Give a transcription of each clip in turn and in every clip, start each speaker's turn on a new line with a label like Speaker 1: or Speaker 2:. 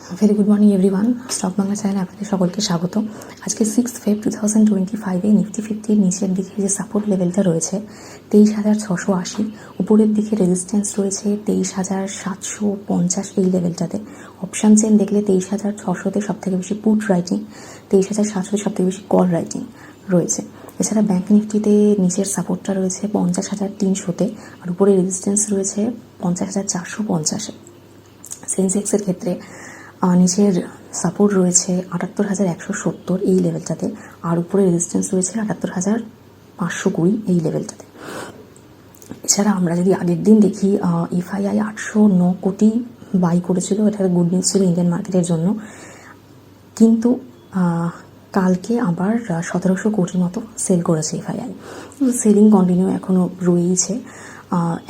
Speaker 1: Very good morning everyone. Stock Bangla চ্যানেলে আপনাদের সকলকে স্বাগত। আজকে 6 ফেব্রুয়ারি 2025 নিফটি ফিফটির নিচের দিকে যে সাপোর্ট লেভেলটা রয়েছে 23,680, উপরের দিকে রেজিস্ট্যান্স রয়েছে 23,750 এই লেভেলটাতে। অপশান চেন দেখলে 23,600তে সবথেকে বেশি পুট রাইটিং, 23,700 সবথেকে বেশি কল রাইটিং রয়েছে। এছাড়া ব্যাঙ্ক নিফটিতে নিচের সাপোর্টটা রয়েছে 50,300তে, আর উপরে রেজিস্ট্যান্স রয়েছে 50,450-এ। সেন্সেক্সের ক্ষেত্রে নিচের সাপোর্ট রয়েছে 78,170 এই লেভেলটাতে, আর উপরে রেজিস্ট্যান্স রয়েছে 78,520 এই লেভেলটাতে। এছাড়া আমরা যদি আগের দিন দেখি, এফআইআই 809 কোটি বাই করেছিল। এটা গুড নিউজ ছিল ইন্ডিয়ান মার্কেটের জন্য, কিন্তু কালকে আবার 1700 কোটির মতো সেল করেছে এফআইআই। সেলিং কন্টিনিউ এখনও রয়েছে।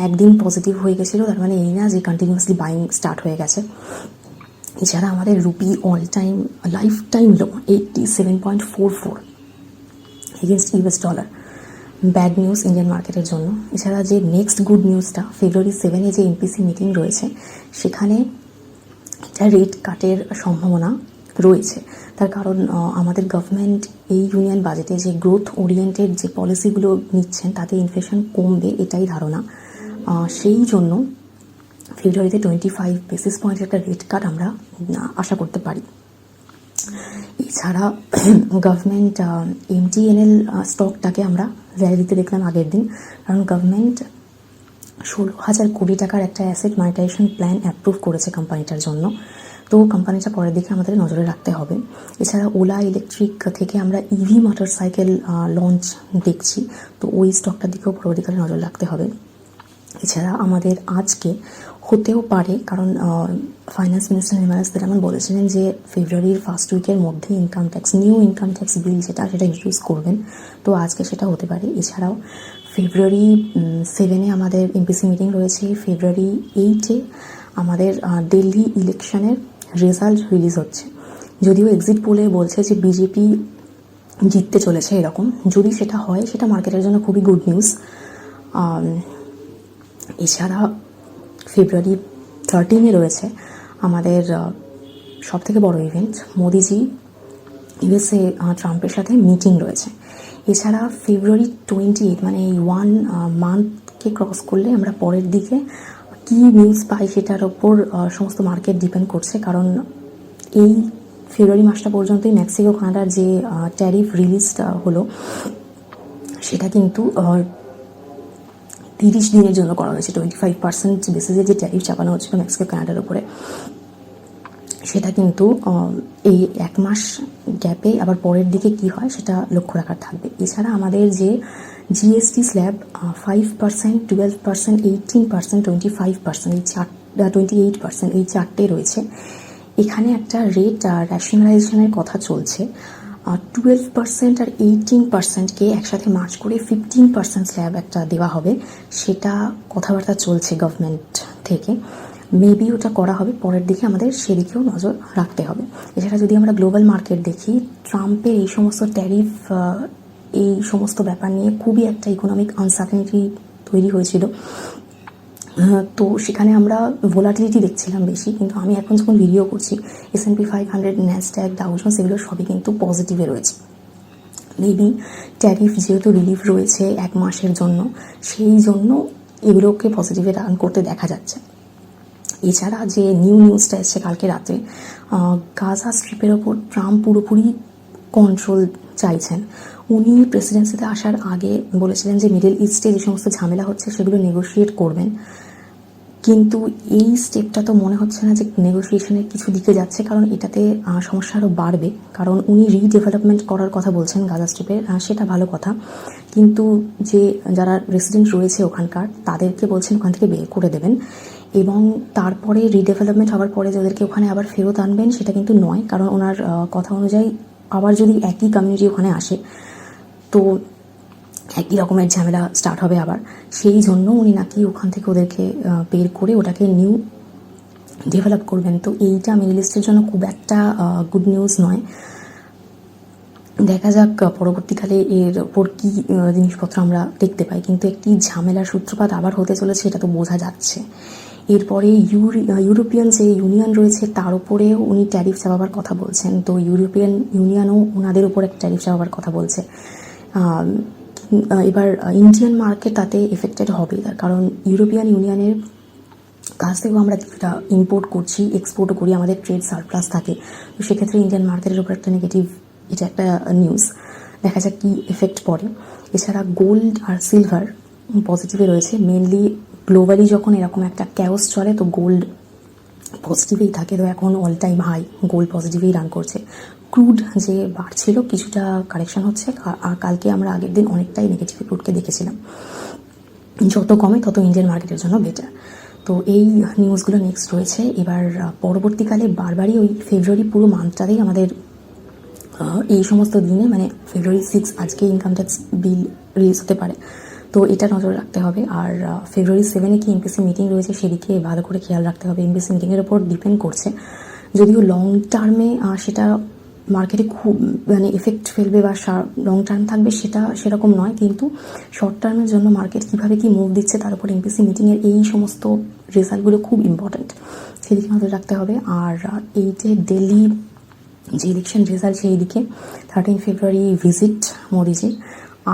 Speaker 1: একদিন পজিটিভ হয়ে গেছিলো, তার মানে এই না যে কন্টিনিউয়াসলি বাইং স্টার্ট হয়ে গেছে। এছাড়া আমাদের rupee all time life time লো 87.44 against US dollar. Bad news Indian মার্কেটের জন্য। এছাড়া যে নেক্সট গুড নিউজটা, ফেব্রুয়ারি 7-এ যে এমপিসি মিটিং রয়েছে, সেখানে একটা রেট কাটের সম্ভাবনা রয়েছে। তার কারণ আমাদের গভর্নমেন্ট এই ইউনিয়ন বাজেটে যে গ্রোথ ওরিয়েন্টেড যে পলিসিগুলো নিচ্ছেন তাতে ইনফ্লেশন কমবে, এটাই ধারণা। সেই জন্য ফেব্রুয়ারিতে 25 বেসিস পয়েন্টের একটা রেট কাট আমরা আশা করতে পারি। এছাড়া গভর্নমেন্ট এমটিএনএল স্টকটাকে আমরা র্যালিতে দেখলাম আগের দিন, কারণ গভর্নমেন্ট 16,000 কোটি টাকার একটা অ্যাসেট মনিটাইজেশন প্ল্যান অ্যাপ্রুভ করেছে কোম্পানিটার জন্য। তো কোম্পানিটা পরের দিকে আমাদের নজরে রাখতে হবে। এছাড়া ওলা ইলেকট্রিক থেকে আমরা ইভি মোটরসাইকেল লঞ্চ দেখছি, তো ওই স্টকটার দিকেও পরবর্তীকালে নজর রাখতে হবে। এছাড়া আমাদের আজকে হতেও পারে, কারণ ফাইন্যান্স মিনিস্টার নির্মলা সীতারামন বলেছিলেন যে ফেব্রুয়ারির ফার্স্ট উইকের মধ্যে নিউ ইনকাম ট্যাক্স বিল সেটা ইন্ট্রোডিউস করবেন, তো আজকে সেটা হতে পারে। এছাড়াও ফেব্রুয়ারি 7-এ আমাদের এমপিসি মিটিং রয়েছে। ফেব্রুয়ারি 8-এ আমাদের দিল্লি ইলেকশনের রেজাল্ট রিলিজ হচ্ছে। যদিও এক্সিট পোলে বলছে যে বিজেপি জিততে চলেছে এরকম, যদি সেটা হয় সেটা মার্কেটের জন্য খুবই গুড নিউজ। এছাড়া ফেব্রুয়ারি 13-এ রয়েছে আমাদের সবথেকে বড় ইভেন্ট, মোদিজি ইউএসএ ট্রাম্পের সাথে মিটিং রয়েছে। এছাড়া ফেব্রুয়ারি 28 মানে এই 1 মান্থকে ক্রস করলে আমরা পরের দিকে কী নিউজ পাই সেটার ওপর সমস্ত মার্কেট ডিপেন্ড করছে, কারণ এই ফেব্রুয়ারি মাসটা পর্যন্তই মেক্সিকো কানাডার যে ট্যারিফ রিলিজটা হলো সেটা কিন্তু 30 দিনের জন্য করা হয়েছে। 25% বেসিসে যে ট্যারিফ চাপানো হচ্ছিল মেক্সিকো কানাডার উপরে, সেটা কিন্তু এই 1 মাস গ্যাপে আবার পরের দিকে কি হয় সেটা লক্ষ্য রাখার থাকবে। এছাড়া আমাদের যে জিএসটি স্ল্যাব 5%, 12%, 18%, 25%, 28% এই চারটে রয়েছে। এখানে একটা রেট র্যাশনালাইজেশনের কথা চলছে। 12% আর 18%কে একসাথে মার্চ করে 15% স্ল্যাব একটা দেওয়া হবে, সেটা কথাবার্তা চলছে গভর্নমেন্ট থেকে। মেবি ওটা করা হবে পরের দিকে, আমাদের সেদিকেও নজর রাখতে হবে। এছাড়া যদি আমরা গ্লোবাল মার্কেট দেখি, ট্রাম্পের এই সমস্ত ট্যারিফ এই সমস্ত ব্যাপার নিয়ে খুবই একটা ইকোনমিক আনসার্টেনিটি তৈরি হয়েছিল, তো সেখানে আমরা ভোলাটিলিটি দেখছিলাম বেশি। কিন্তু আমি এখন যখন ভিডিও করছি, S&P 500, ন্যাসড্যাক, ডাউ জোন্স এগুলো সবই কিন্তু পজিটিভে রয়েছে। মেবি ট্যারিফ যেহেতু রিলিফ রয়েছে 1 মাসের জন্য, সেই জন্য এগুলোকে পজিটিভে রান করতে দেখা যাচ্ছে। এছাড়া যে নিউজটা এসছে কালকে রাতে, গাজা স্ট্রিপের ওপর ট্রাম্প পুরোপুরি কন্ট্রোল চাইছেন। উনি প্রেসিডেন্সিতে আসার আগে বলেছিলেন যে মিডল ইস্টে যে সমস্ত ঝামেলা হচ্ছে সেগুলো নেগোশিয়েট করবেন, কিন্তু এই স্টেপটা তো মনে হচ্ছে না যে নেগোসিয়েশনের কিছু দিকে যাচ্ছে, কারণ এটাতে সমস্যা আরও বাড়বে। কারণ উনি রিডেভেলপমেন্ট করার কথা বলছেন গাজা স্ট্রিপের, সেটা ভালো কথা, কিন্তু যে যারা রেসিডেন্ট রয়েছে ওখানকার তাদেরকে বলছেন ওখান থেকে বের করে দেবেন, এবং তারপরে রিডেভেলপমেন্ট হওয়ার পরে যাদেরকে ওখানে আবার ফেরত আনবেন সেটা কিন্তু নয়। কারণ ওনার কথা অনুযায়ী আবার যদি একই কমিউনিটি ওখানে আসে তো একই রকমের ঝামেলা স্টার্ট হবে আবার। সেই জন্য উনি নাকি ওখান থেকে ওদেরকে বের করে ওটাকে নিউ ডেভেলপ করবেন। তো এইটা মিডল ইস্টের জন্য খুব একটা গুড নিউজ নয়। দেখা যাক পরবর্তীকালে এর ওপর কী জিনিসপত্র আমরা দেখতে পাই, কিন্তু একটি ঝামেলার সূত্রপাত আবার হতে চলেছে এটা তো বোঝা যাচ্ছে। এরপরে ইউরোপিয়ান যে ইউনিয়ন রয়েছে তার উপরেও উনি ট্যারিফ চাপাবার কথা বলছেন। তো ইউরোপিয়ান ইউনিয়নও ওনাদের উপর একটা ট্যারিফ চাপাবার কথা বলছে। এবার ইন্ডিয়ান মার্কেট তাতে এফেক্টেড হবে, তার কারণ ইউরোপিয়ান ইউনিয়নের কাছ থেকেও আমরা কিছুটা ইম্পোর্ট করছি, এক্সপোর্টও করি, আমাদের ট্রেড সারপ্লাস থাকে। তো সেক্ষেত্রে ইন্ডিয়ান মার্কেটের উপর একটা নেগেটিভ, এটা একটা নিউজ। দেখা যাক কী এফেক্ট পড়ে। এছাড়া গোল্ড আর সিলভার পজিটিভে রয়েছে। মেনলি গ্লোবালি যখন এরকম একটা ক্যাওস চলে তো গোল্ড পজিটিভেই থাকে। তো এখন অল টাইম হাই গোল্ড পজিটিভেই রান করছে। ক্রুড যে বাড়ছিল কিছুটা কারেকশন হচ্ছে, আর কালকে আমরা আগের দিন অনেকটাই নেগেটিভ ক্রুডকে দেখেছিলাম। যত কমে তত ইন্ডিয়ান মার্কেটের জন্য বেটার। তো এই নিউজগুলো নেক্সট রয়েছে। এবার পরবর্তীকালে বারবারই ওই ফেব্রুয়ারি পুরো মান্থটাতেই আমাদের এই সমস্ত দিনে, মানে ফেব্রুয়ারি 6 আজকে ইনকাম ট্যাক্স বিল রিলিজ হতে পারে, তো এটা নজর রাখতে হবে। আর ফেব্রুয়ারি 7 কি এমপিসি মিটিং রয়েছে সেদিকে ভালো করে খেয়াল রাখতে হবে। এমপিসি মিটিংয়ের ওপর ডিপেন্ড করছে, যদিও লং টার্মে সেটা মার্কেটে খুব মানে এফেক্ট ফেলবে বা লং টার্ম থাকবে সেটা সেরকম নয়, কিন্তু শর্ট টার্মের জন্য মার্কেট কীভাবে কী মুভ দিচ্ছে তার উপর এমপিসি মিটিংয়ের এই সমস্ত রেজাল্টগুলো খুব ইম্পর্ট্যান্ট, সেদিকে নজর রাখতে হবে। আর এই যে দিল্লি যে ইলেকশন রেজাল্ট সেই দিকে 13 ফেব্রুয়ারি ভিজিট মোদিজির,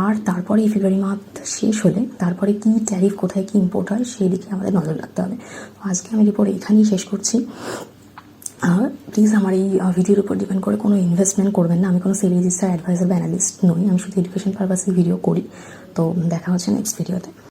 Speaker 1: আর তারপরে এই ফেব্রুয়ারি মাস শেষ হলে তারপরে কি ট্যারিফ কোথায় কি ইম্পোর্ট হয় সেই দিকে আমাদের নজর রাখতে হবে। আজকে আমি রিপোর্ট এখানেই শেষ করছি। প্লিজ আমার এই ভিডিওর উপর ডিপেন্ড করে কোনো ইনভেস্টমেন্ট করবেন না। আমি কোনো সেল রেজিস্টার অ্যাডভাইজার বা অ্যানালিস্ট নই, আমি শুধু এডুকেশন পারপাসে ভিডিও করি। তো দেখা হচ্ছে নেক্সট ভিডিওতে।